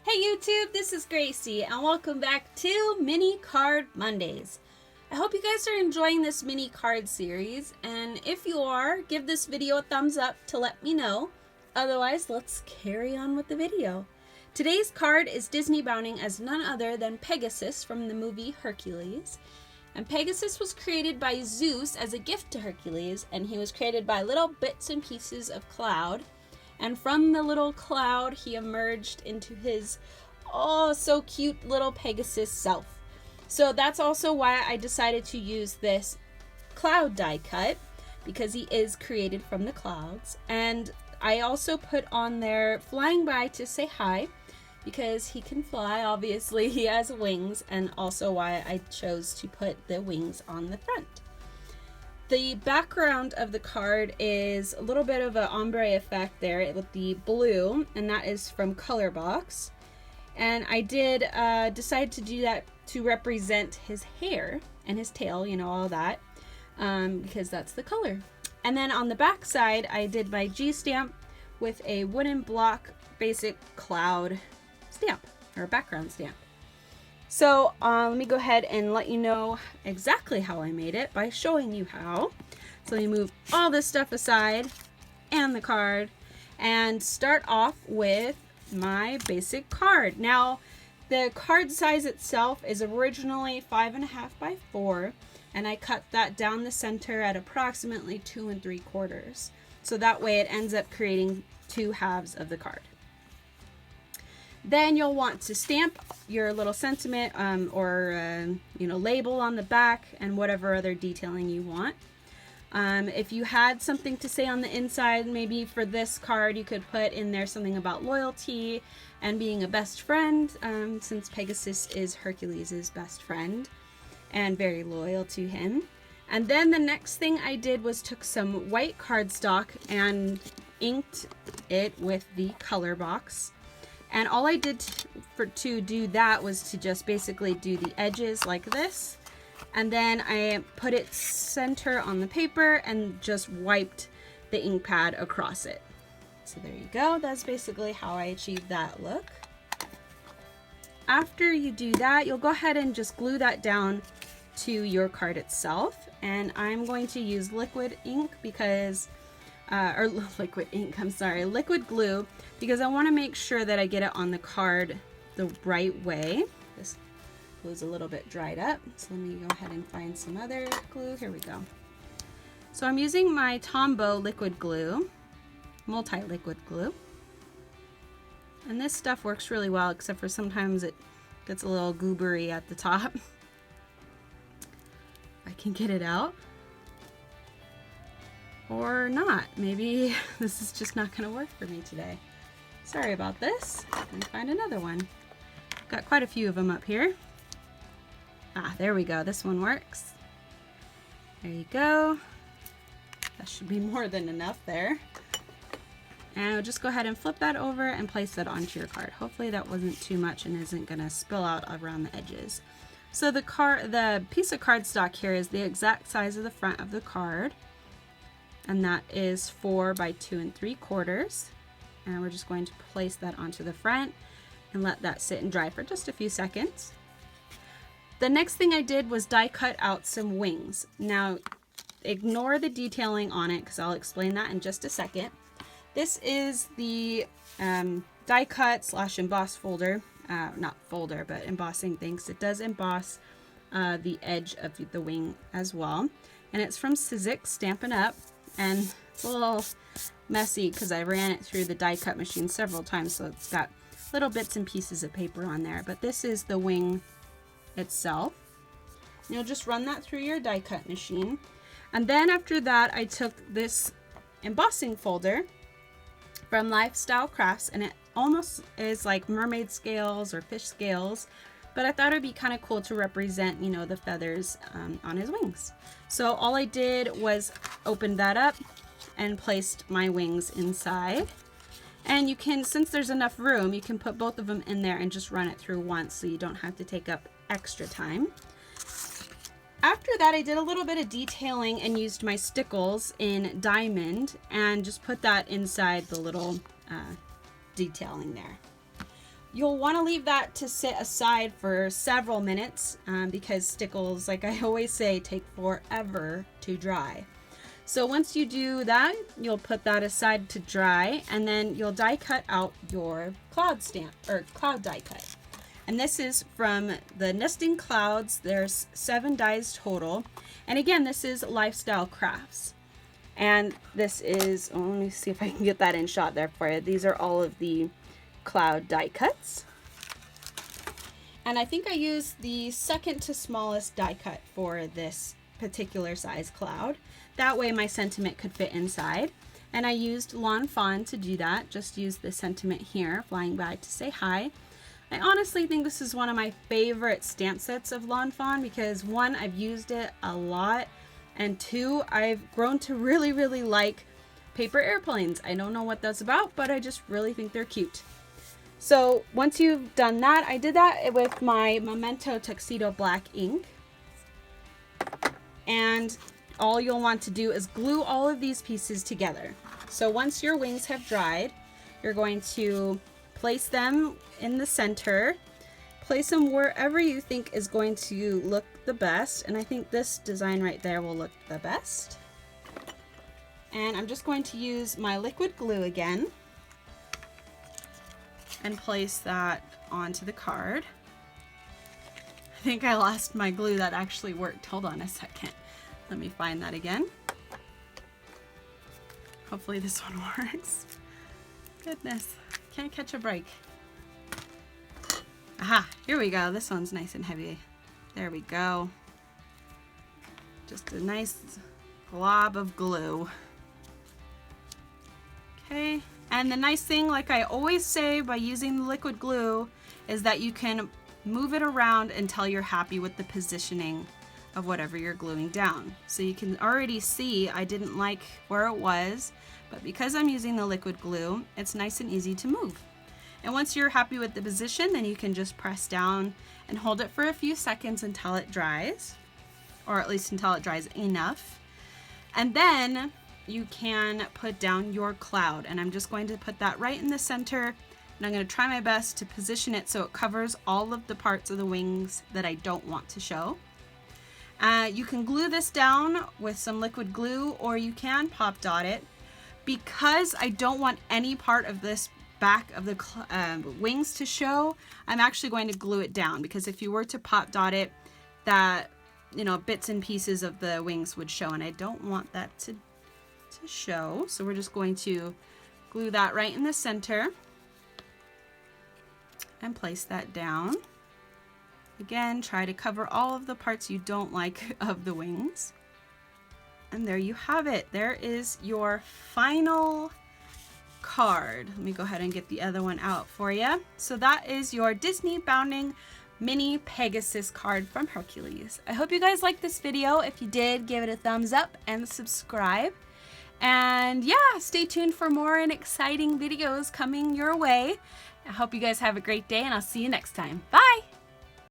Hey YouTube, this is Gracie and welcome back to Mini Card Mondays. I hope you guys are enjoying this mini card series, and if you are, give this video a thumbs up to let me know. Otherwise, let's carry on with the video. Today's card is Disneybounding as none other than Pegasus from the movie Hercules. And Pegasus was created by Zeus as a gift to Hercules, and he was created by little bits and pieces of cloud. And from the little cloud, he emerged into his, oh, so cute little Pegasus self. So that's also why I decided to use this cloud die cut, because he is created from the clouds. And I also put on there flying by to say hi, because he can fly. Obviously, he has wings, and also why I chose to put the wings on the front. The background of the card is a little bit of an ombre effect there with the blue, and that is from Colorbox. And I did decide to do that to represent his hair and his tail, you know, all that, because that's the color. And then on the back side, I did my G stamp with a wooden block basic cloud stamp, or background stamp. So let me go ahead and let you know exactly how I made it by showing you how. So let me move all this stuff aside and the card and start off with my basic card. Now, the card size itself is originally 5.5 by 4, and I cut that down the center at approximately 2 3/4. So that way it ends up creating 2 halves of the card. Then you'll want to stamp your little sentiment or label on the back and whatever other detailing you want. If you had something to say on the inside, maybe for this card you could put in there something about loyalty and being a best friend, since Pegasus is Hercules' best friend and very loyal to him. And then the next thing I did was took some white cardstock and inked it with the Colorbox. And all I did to do that was to just basically do the edges like this. And then I put it center on the paper and just wiped the ink pad across it. So there you go. That's basically how I achieved that look. After you do that, you'll go ahead and just glue that down to your card itself. And I'm going to use liquid ink because liquid glue, because I want to make sure that I get it on the card the right way. This glue's a little bit dried up, so let me go ahead and find some other glue. Here we go. So I'm using my Tombow liquid glue, multi-liquid glue. And this stuff works really well, except for sometimes it gets a little goobery at the top. I can get it out. Or not. Maybe this is just not going to work for me today. Sorry about this. Let me find another one. Got quite a few of them up here. Ah, there we go. This one works. There you go. That should be more than enough there. And I'll just go ahead and flip that over and place that onto your card. Hopefully that wasn't too much and isn't going to spill out around the edges. So the piece of cardstock here is the exact size of the front of the card. And that is 4 by 2 3/4. And we're just going to place that onto the front and let that sit and dry for just a few seconds. The next thing I did was die cut out some wings. Now, ignore the detailing on it because I'll explain that in just a second. This is the die cut / emboss folder. Not folder, but embossing things. It does emboss the edge of the wing as well. And it's from Sizzix, Stampin' Up! And it's a little messy because I ran it through the die cut machine several times, so it's got little bits and pieces of paper on there. But this is the wing itself. You'll just run that through your die cut machine. And then after that, I took this embossing folder from Lifestyle Crafts, and it almost is like mermaid scales or fish scales. But I thought it'd be kind of cool to represent, you know, the feathers on his wings. So all I did was open that up and placed my wings inside. And you can, since there's enough room, you can put both of them in there and just run it through once so you don't have to take up extra time. After that, I did a little bit of detailing and used my Stickles in diamond and just put that inside the little detailing there. you'll want to leave that to sit aside for several minutes because stickles, like I always say, take forever to dry. So once you do that, you'll put that aside to dry, and then you'll die cut out your cloud stamp or cloud die cut. And this is from the Nesting Clouds. There's 7 dies total. And again, this is Lifestyle Crafts. And this is, oh, let me see if I can get that in shot there for you. These are all of the cloud die cuts. And I think I used the second to smallest die cut for this particular size cloud. That way my sentiment could fit inside. And I used Lawn Fawn to do that. Just use the sentiment here, flying by to say hi. I honestly think this is one of my favorite stamp sets of Lawn Fawn because 1, I've used it a lot, and 2, I've grown to really, really like paper airplanes. I don't know what that's about, but I just really think they're cute. So once you've done that, I did that with my Memento Tuxedo Black ink. And all you'll want to do is glue all of these pieces together. So once your wings have dried, you're going to place them in the center, place them wherever you think is going to look the best, and I think this design right there will look the best. And I'm just going to use my liquid glue again and place that onto the card. I think I lost my glue that actually worked. Hold on a second. Let me find that again. Hopefully this one works. Goodness, can't catch a break. Aha, here we go. This one's nice and heavy. There we go. Just a nice glob of glue. Okay, and the nice thing, like I always say by using the liquid glue, is that you can move it around until you're happy with the positioning of whatever you're gluing down. So you can already see I didn't like where it was, but because I'm using the liquid glue, it's nice and easy to move. And once you're happy with the position, then you can just press down and hold it for a few seconds until it dries, or at least until it dries enough. And then you can put down your cloud, and I'm just going to put that right in the center, and I'm going to try my best to position it so it covers all of the parts of the wings that I don't want to show. You can glue this down with some liquid glue, or you can pop dot it. Because I don't want any part of this back of the wings to show, I'm actually going to glue it down, because if you were to pop dot it, that, you know, bits and pieces of the wings would show, and I don't want that to show. So we're just going to glue that right in the center and place that down. Again, try to cover all of the parts you don't like of the wings. And there you have it. There is your final card. Let me go ahead and get the other one out for you. So that is your Disneybounding mini Pegasus card from Hercules. I hope you guys liked this video. If you did, give it a thumbs up and subscribe. And yeah, stay tuned for more and exciting videos coming your way. I hope you guys have a great day, and I'll see you next time. Bye!